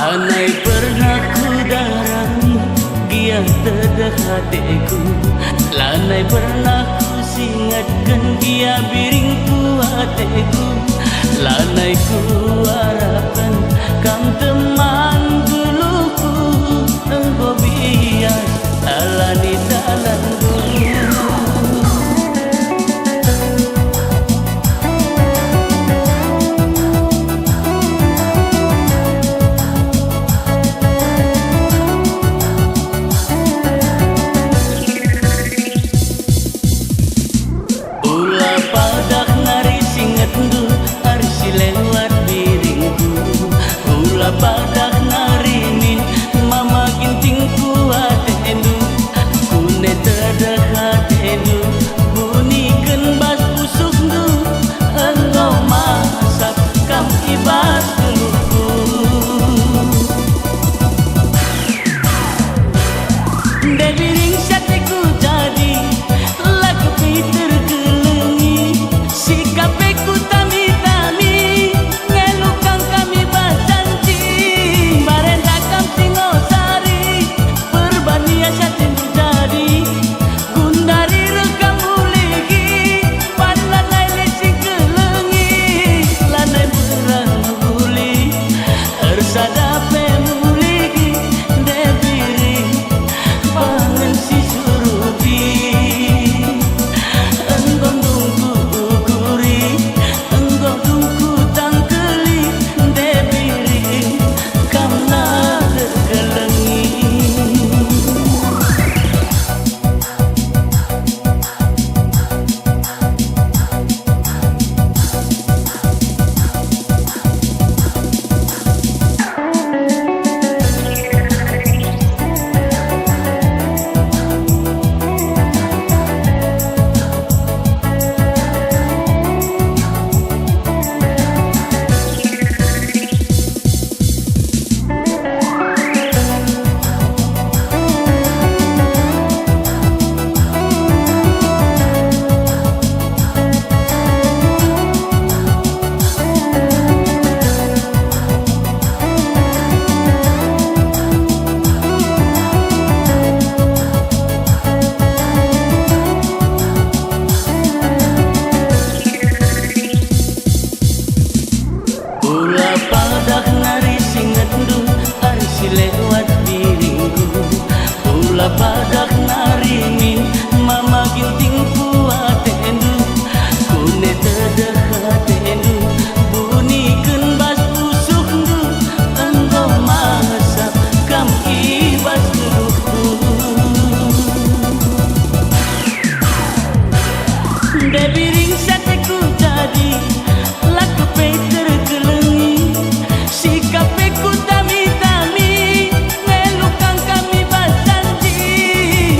Anai pernah ku darang dia tedah hatiku, lanai pernah ku singatkan dia biringku hatiku, lanai ku harapkan kam teman duluku, engkau bias alani dalanku. Badak narimin mama gintingku hatendu kune tedah hatendu bunyikan bas pusukdu engkau masak kam ibas duluku debiring satiku jadi lagu Peter kelengi sikapeku tami-tami ngelukang kami baca lewat diriku, pula badak narimin mama gintingku hatendu kune tedah hatendu bunyikan bas pusukdu engkau masak kam ibas duluku debiring satiku jadi laku Peter kelengi sikapeku tami-tami ngelukang kami bacanji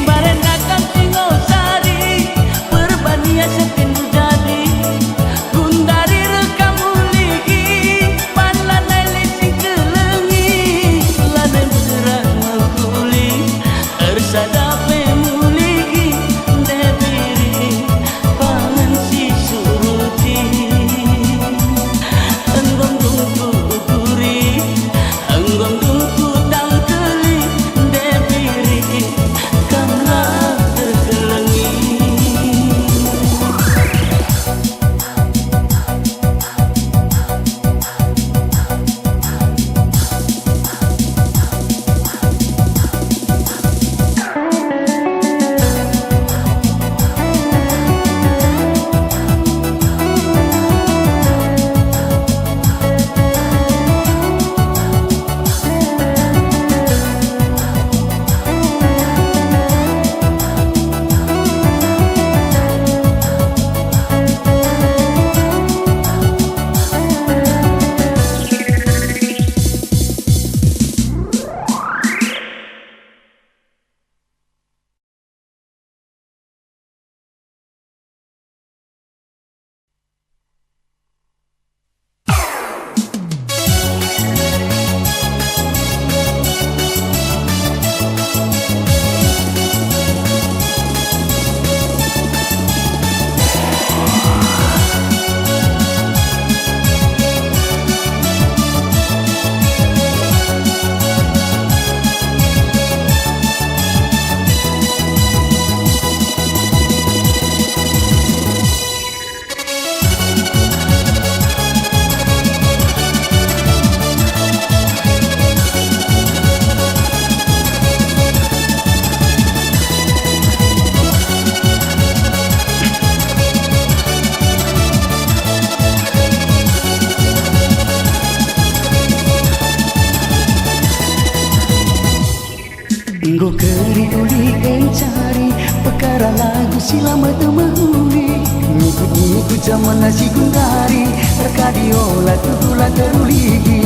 Go keri uli encari perkara lagu silama temahuri Ngikut-ngikut zaman nasi gundari Terkadiola tuhula teruligi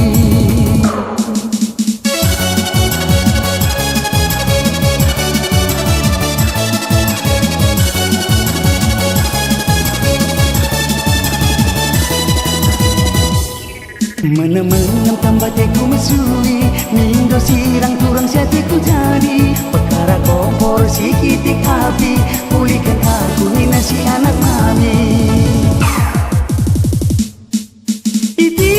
Menang-menang tambah teku mesui Mindo sirang turang siatiku jadi perkara kompor sikitik api pulihkan aku nina si anak mami iti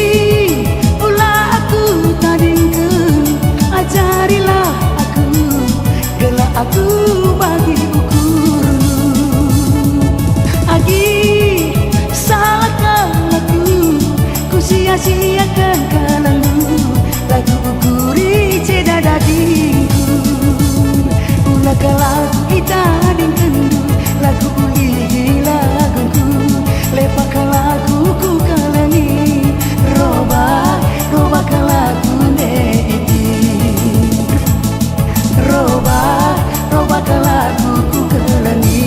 ulah aku tadingkan ajarilah aku gelak aku bagi ukur agi salahkan aku ku sia-siakan kalangu lagu ukuri ceda dagingku ulah lagu kita dingkendu lagu uli laguku lepak lagu ku kalangi roba lagu neiti roba lagu ku kalangi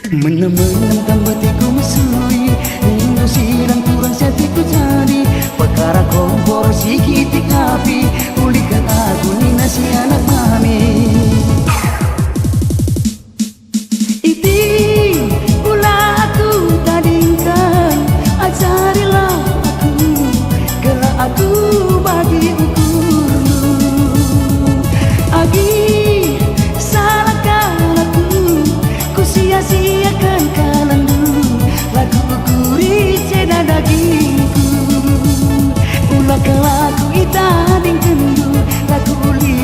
Menang-menang tambah tiku mesui Indo sirang kurang setiku jadi perkara kompor sikitik api pulihkan aku nina si anak mami iti ulah aku tadingkan ajarilah aku gelak aku bagi ukur agi sia-siakan kalandu lagu ukuri ceda dagingku ulah lagu ita dingkendu lagu uli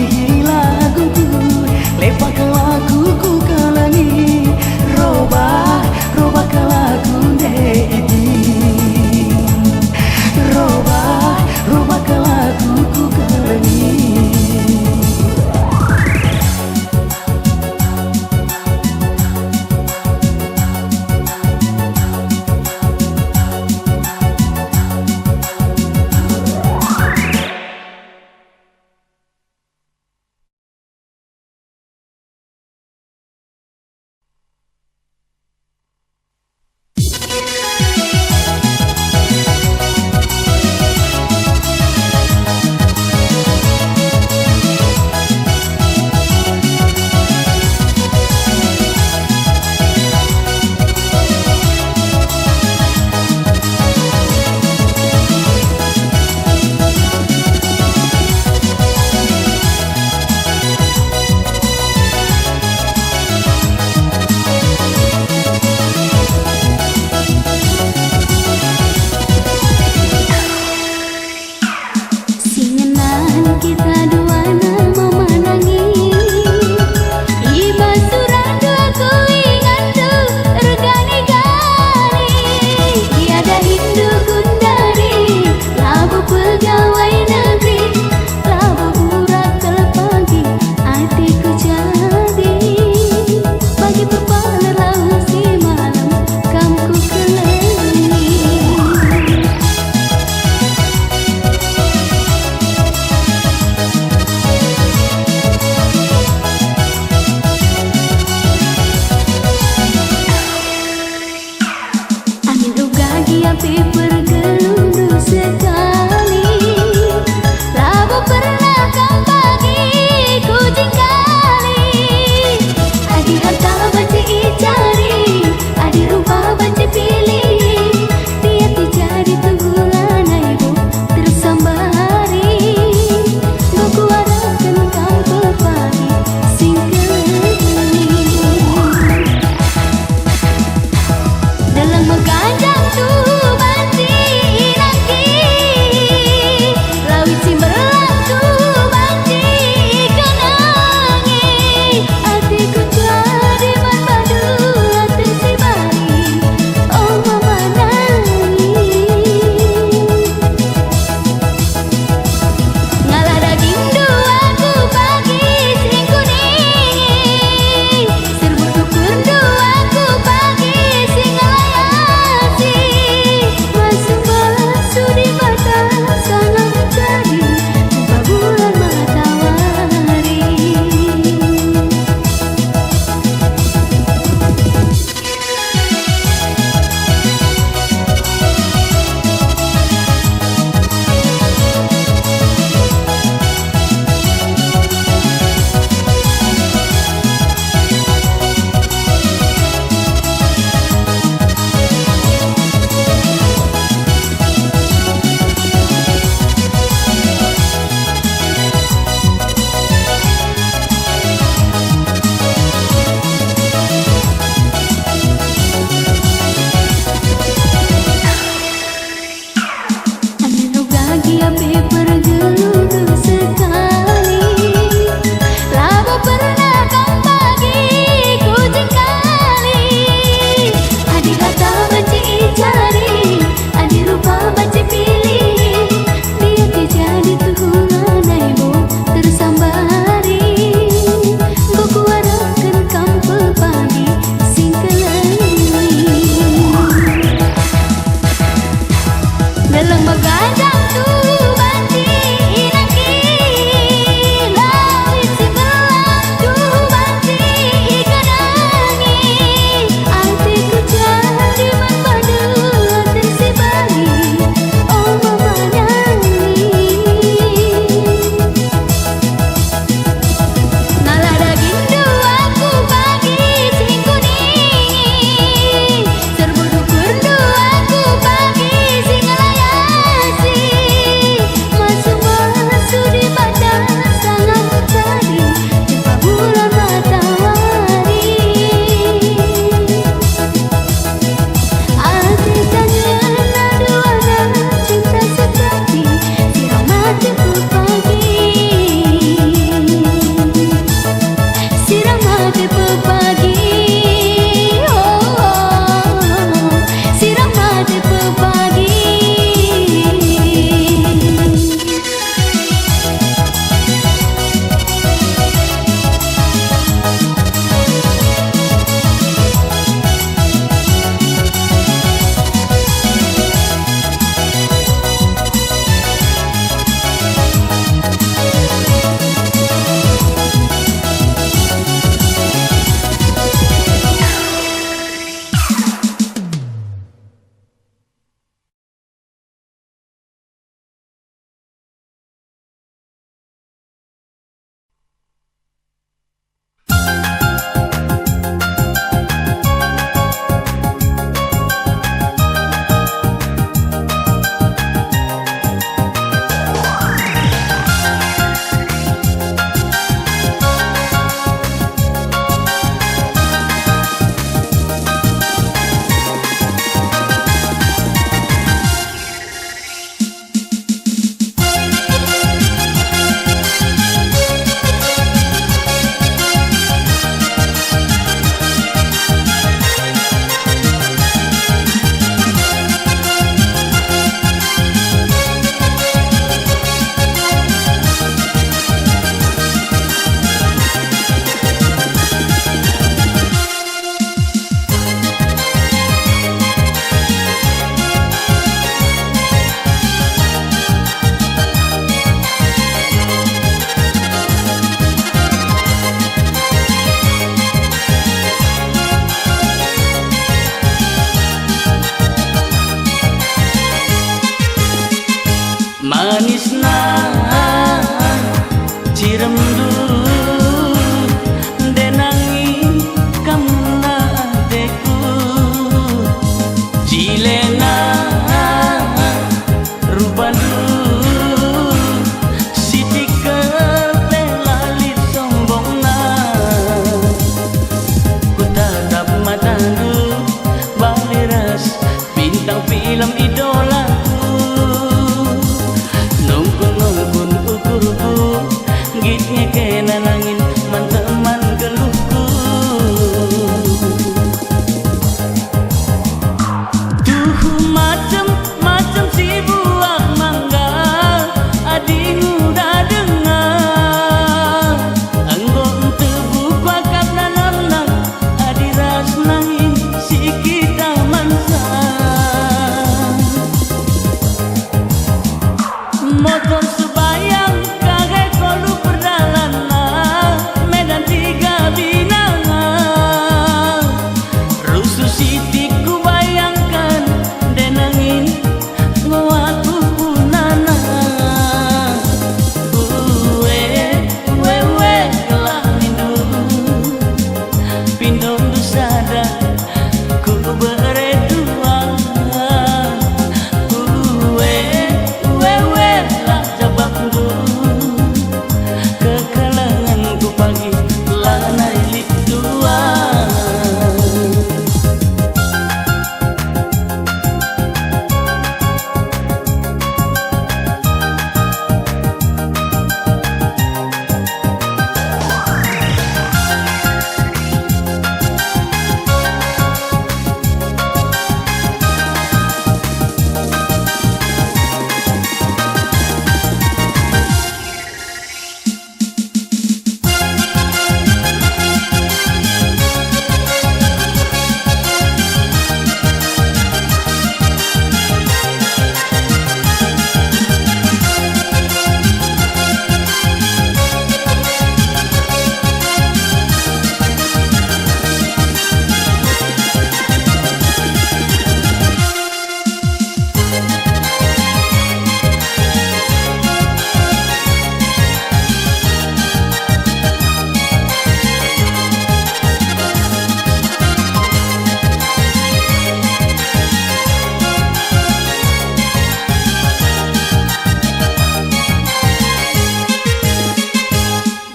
rindu denangi kamuna adeku jilena rubanu sitika pelalit sombongna ku tatap mataku baliras bintang film idolaku nungkun ukurku gitnya kena nangin man-teman geluhku tuh macam si buah mangga ading udah dengar anggo tebuka karena nana adiras nangin si kita mansa motor sebayang kagak kolu perjalanan Medan tiga binangan rusuh sitik ku bayangkan denangin ngawatu punana wewe kelah rindu pindong dusada ku berdua wewe lah jabakku kekalanganku pagi lah naik dua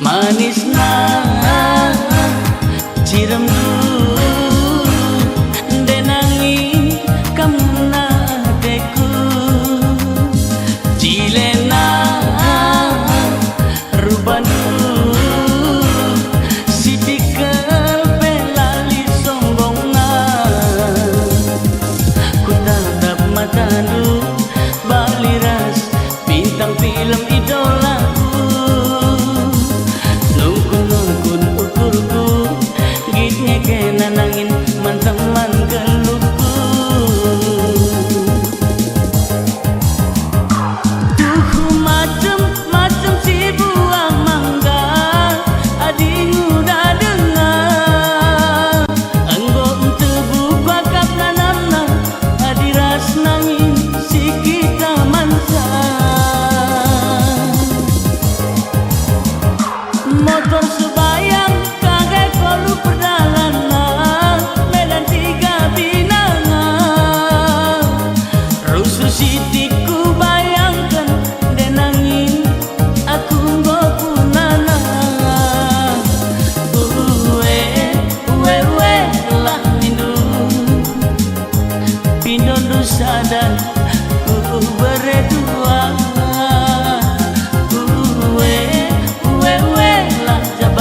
manisna cirem denangi kamuna adeku jilena rubanu sitikal pelali sombongna ku tatap matamu baliras bintang film idolaku nungkun ukurku gitnya kena nangin man-teman geluhku tuh macam si buah mangga ading udah dengar anggo tebuka karena nana adiras nangin si kita mansa motor sebayang kagak kolu perjalanan Medan tiga binangan rusuh sitik ku bayangkan denangin aku ngopunana wewe lah rindu pindon dusada ku berdua wewe lah jabak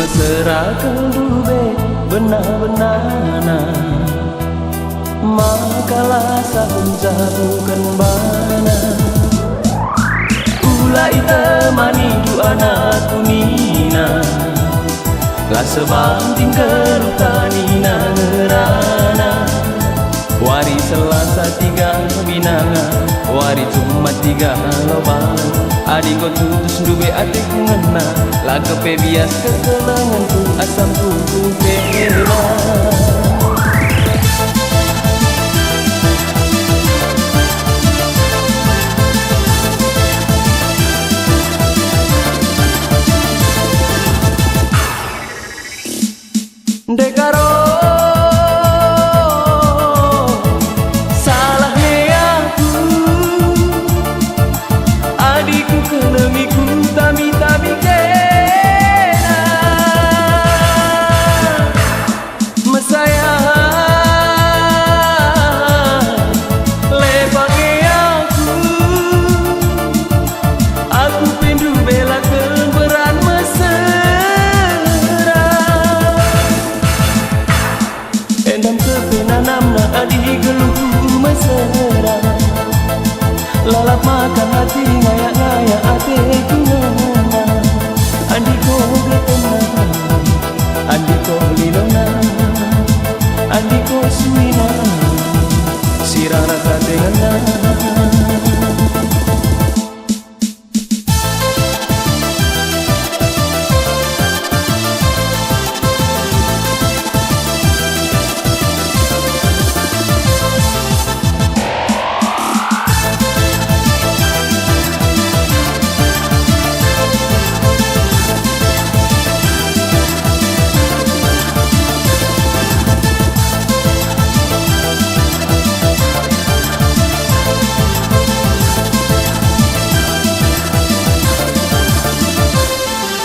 mesra kedube benar-benarna makalah sahun-sahun bana ulai temani du anak kunina lah sebanting kerutanina ngerana wari Selasa 3 binanga wari Jumat 3 loban adiko tutus dube atiku ngena lah kepebias kekelanganku asam kuku kena Dekaro salahnya aku adikku kenemiku tami-tami kena mesaya lepangnya aku pindu bela keberan mesra endam kepenanamna adi geluku mesra lalap makan hati ngayak-ngayak hatiku ngana andiko getena andiko lilona andiko suina sirah rasa dengan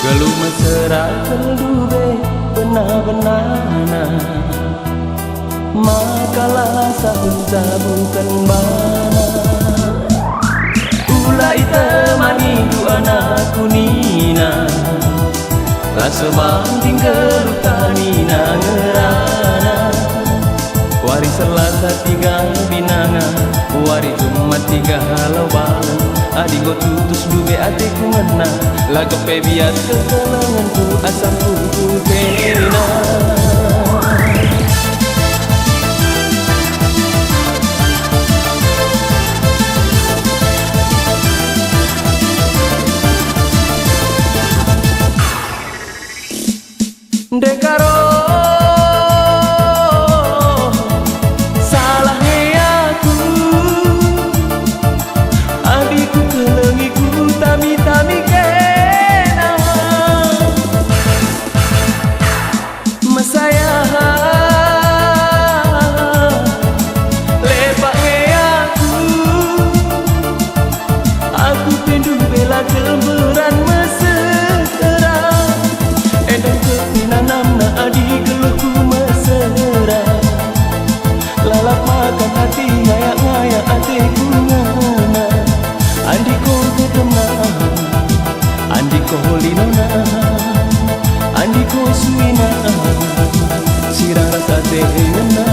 Gelu mesra kedube benar-benarna makalah sahun-sahun bana ulai temani du anak kunina lah sebanting kerutanina ngerana wari Selasa 3 binanga wari Jumat 3 loban adiko tutus dube atiku ngena lah kepebias kekelanganku asam kuku kena Dekaro tami-tami kena mesaya lepaknya aku pindu bela keberan mesra endang kepinanamna adi geluku mesra lalap makan hati ngayak-ngayak hatiku ngana andiko getena andiko linona andiko suina sirah rasa tehena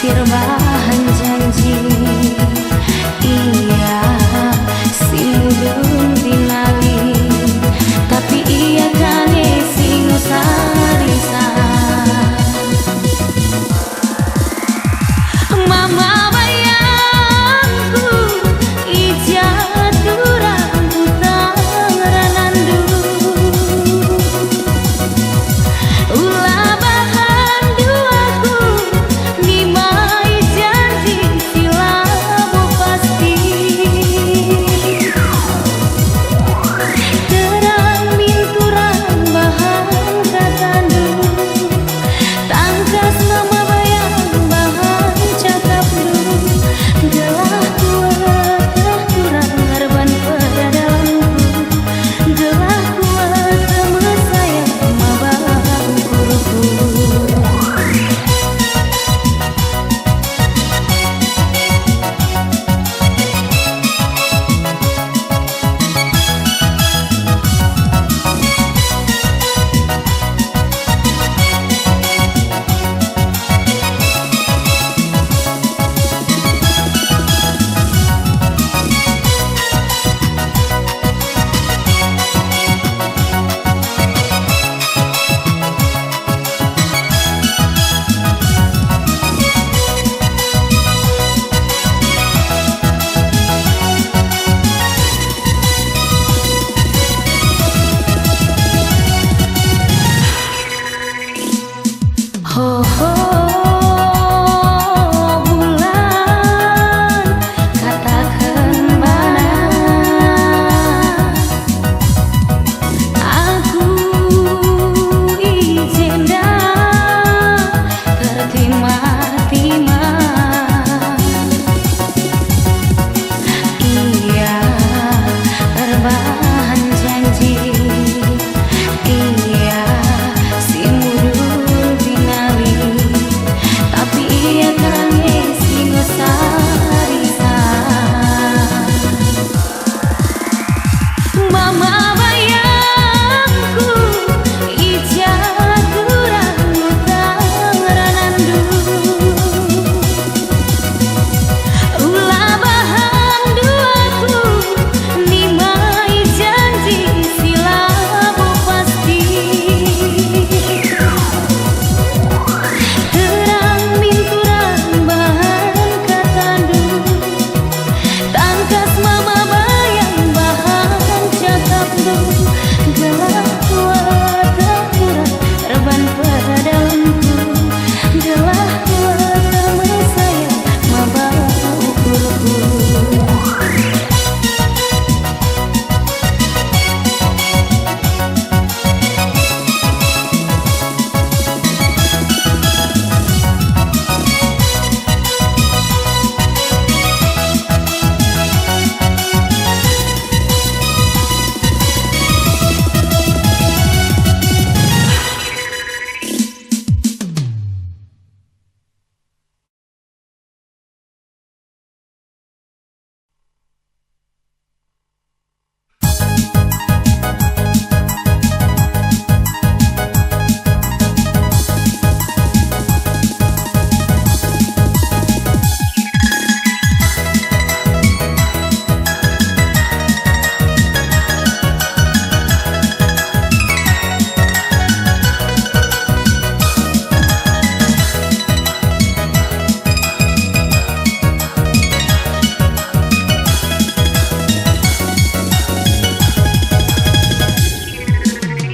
Sirbahan janji iya si mudun tingali tapi iya kane sing sarisa mama bayangku ijat durang utang ranandu ulah bahan duaku nimai janji silamu pasti terang minturang bahan katandu tangkas mama bayang bahan cakap du gelah kuat kurang ngarban pada dalamku gelah kuat sama sayang mama guruku. Ho ho bulan katakan mana aku izin dah tertima-tima iya terbahan janji iya si mudun tingali tapi iya kange sing sarisa mama bayangku ijat durang utang ranandu ulah bahan duaku nimai janji silamu pasti terang minturang bahan katandu tangkas mama bayang bahan cakap du gelah kuat kurang reban pada dalamku gelah kuat sama sayang mama ukurku.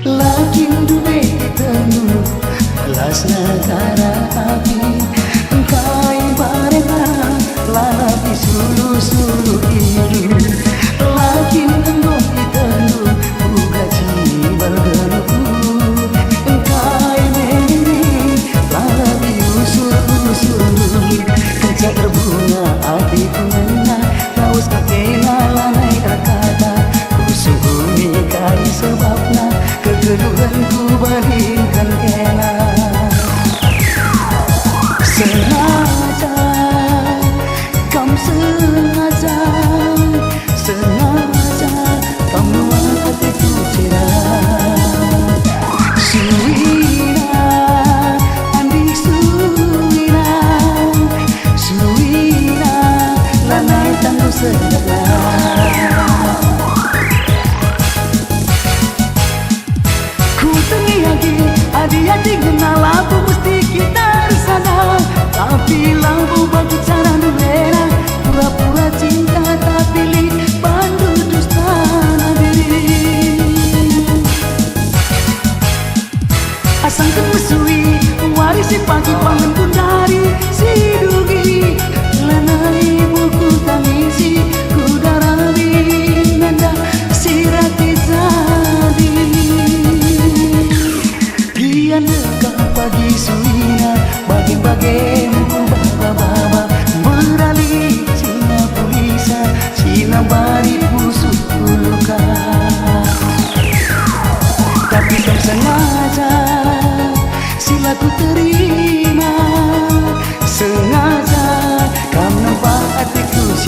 Lakin duwe tenu kelas negara api kai barena lalapi sulu-sulu iru lakin engkau tenu buka cibal geluku kai meni lalapi usur-usur kecak terbunga hatiku nena taus kakela lanai terkata kusuhumi kai sebabna kegeluhanku balingkan kena sengaja kam sengaja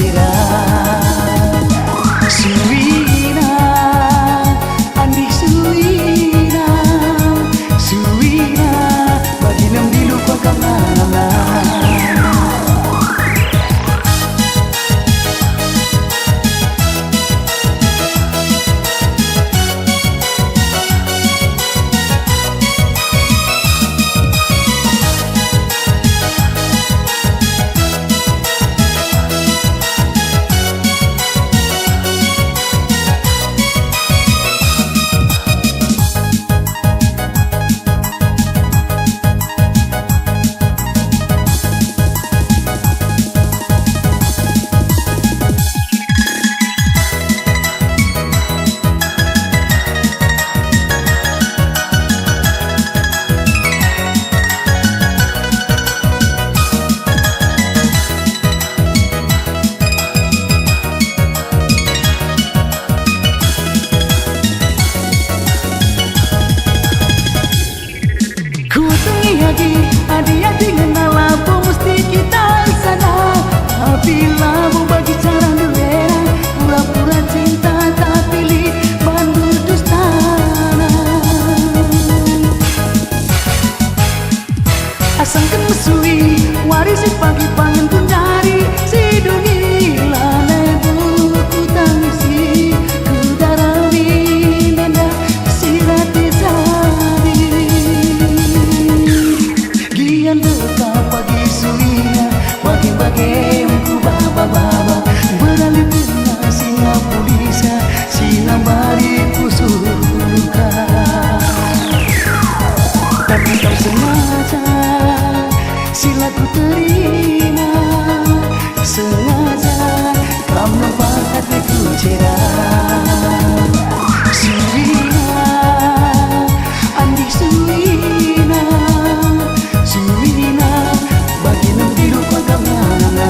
cerah. Suwina Andi Suwina Suwina bagi nem dilupakan mana. Hati-hati kenal apa mesti kita sana. Bila mau bagi cara duera, pura-pura cinta tak pilih bandu dustana. Asangkan mesui warisi pagi pangan pun dari si dunia lebu ku tangisi ku darami nenda sirati sari. Leka pagi suina bagi-bagi ku baba-baba beralih puna singa pulisa sina bari kusuluka. Tapi kau sengaja sila ku terima, sengaja kau membuat hatiku cerah. Suwina Andi Suwina Suwina bagi nem dilupakan mana.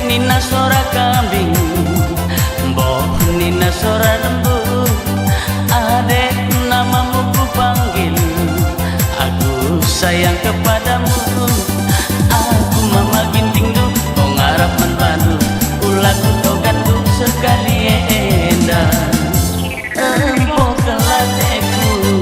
Nina sora kambing, boh nina sora lembu. Adek namamu ku panggil, aku sayang kepadamu. Aku mama ginting du, kau ngarap mentandu. Ulaku kau gandu sekali endah, empok kelateku.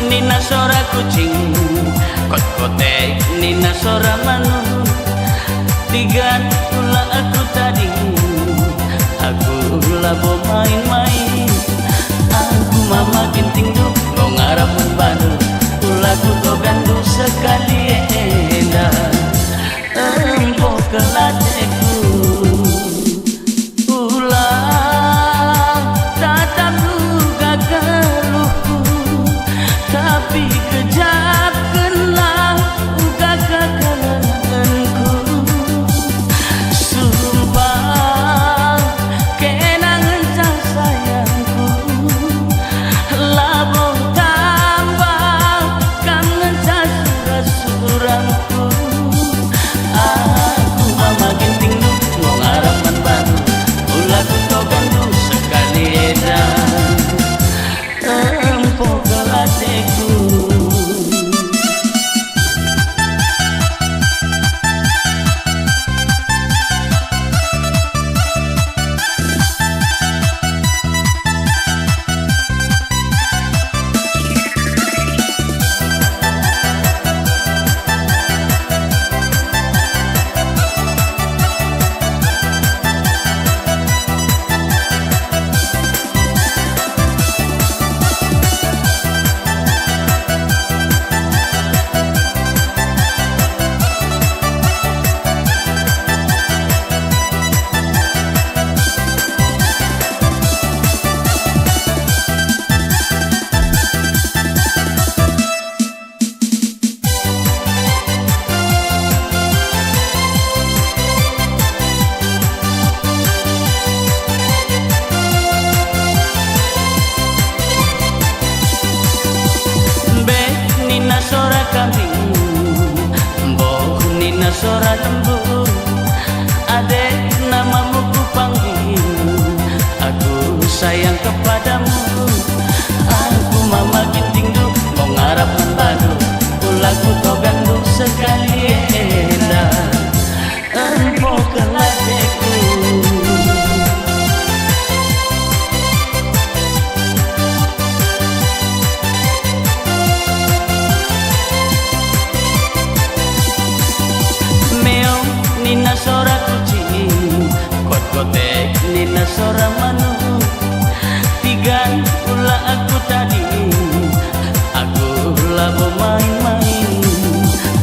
Nina sora kucing, kot-kotek nina sora manu. Tiga pula aku tadi, aku labo main-main. Aku mama ginting du, kau ngarap membadu. Ulaku kau gandu sekali endah, empok kelateku. Tapi kejap kenal uga kekalanganku. lembu. Adek, namamu ku panggil, aku sayang kepadamu. Aku mama gintingdu, mau ngarap membadu, ulaku togandu sekali enak. Empo keladekku. Meong nina sora kucing, kot-kotek nina sora manu. Tigan pula aku tadi, aku labo main-main.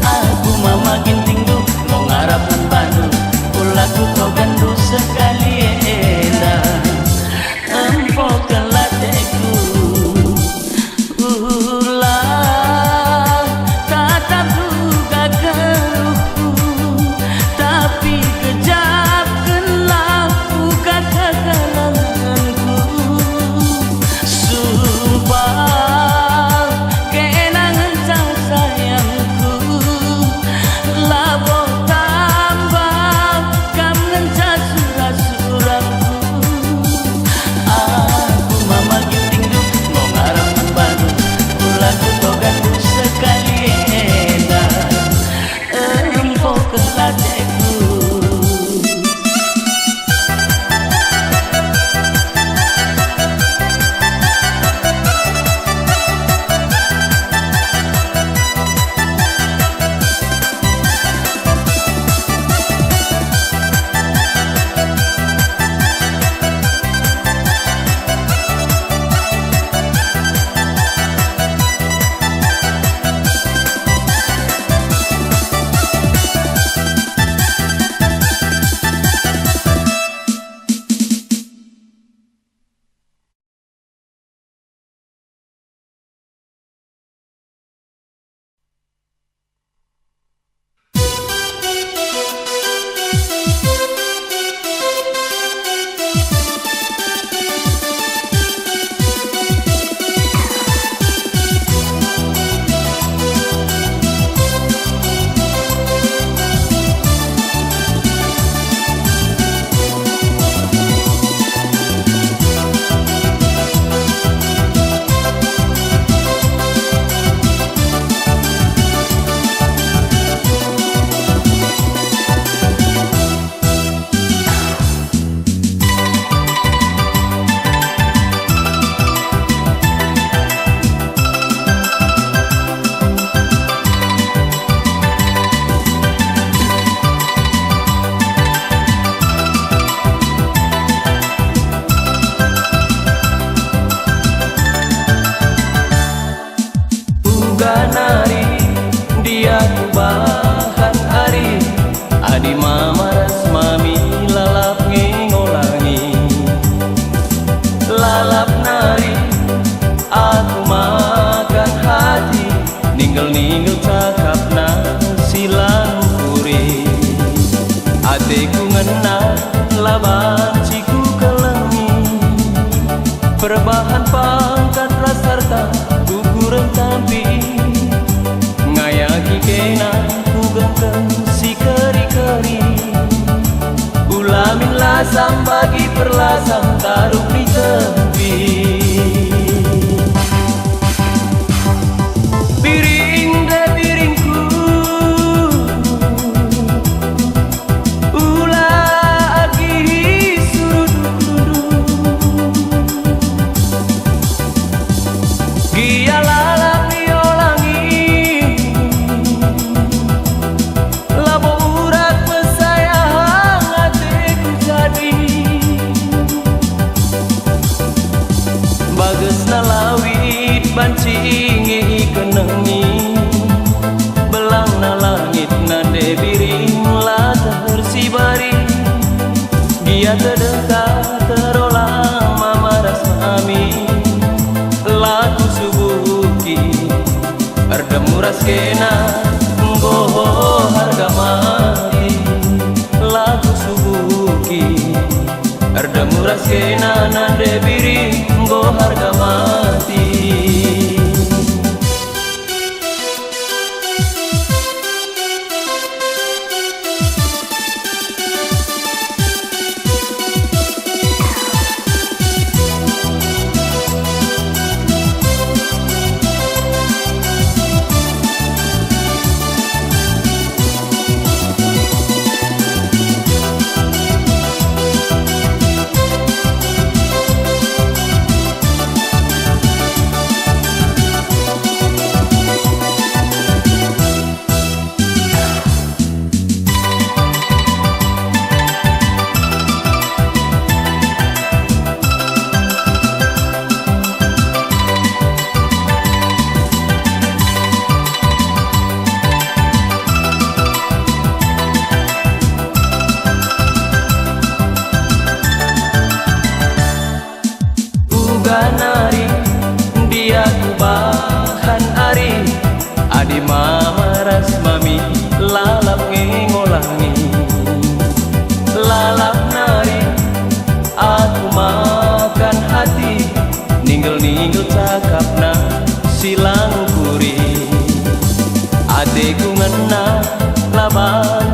Aku mama gintingdu, mau ngarap membadu, ulaku kau gandu sekali enak. Empo keladekku. Ulah tatap duga keluhku, tapi kejap kenlah buka kekalanganku. Sumpah kenangan sang sayangku, labo tambah kam ngencas surah-surahku. Aku mama gintingdu, mau ngarap membadu, ulaku togandu sekali enak. Empo keladekku. Nari dia bahan hari, adi mama rasmami lalap ngengolangi. Lalap nari aku makan hati, ninggal cakapna silang kuri. Adekku ngena laban ciku kelengi, perbahan pangkat rasarta kukurang tampi. Ngayaki kena ku gengkem si keri-keri, ulamin lasam bagi perlasam taruh di tepi. Piring deh piringku, ulah agi surut-surut, gialah bancingi kenengi, belang na langit na debiring la tersibari. Dia terdekat terolang mama rasmami, laku subuki erdemuras kena nggoho harga mati. Laku subuki erdemuras kena na debiring nggoho harga mati.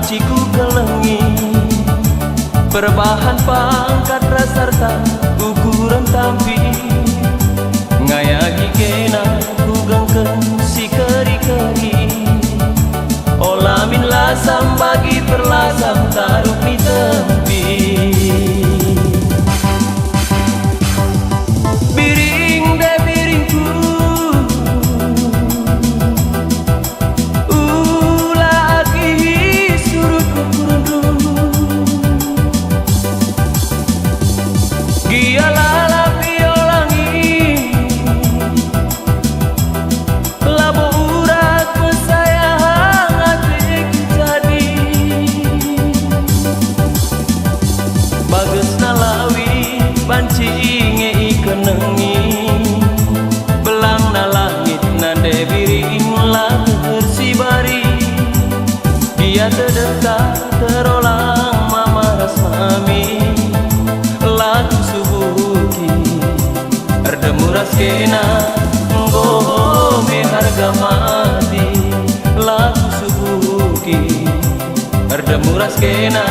ciku kelengi perbahan pangkat rasarta ukuran tampi ngayagi kena kugengken si keri-keri olamin lasam bagi perlasam taruh di tepi biring de biringku ulah aki surut kurun giala piolangi labu urat mesayang hatiku jadi bagus nalawi bancinge ikenengi belang na langit nande biring lahir si bari dia terdekat terolang mama rasami lagu subuki erdemuras kena ngome harga mati lagu subuki erdemuras kena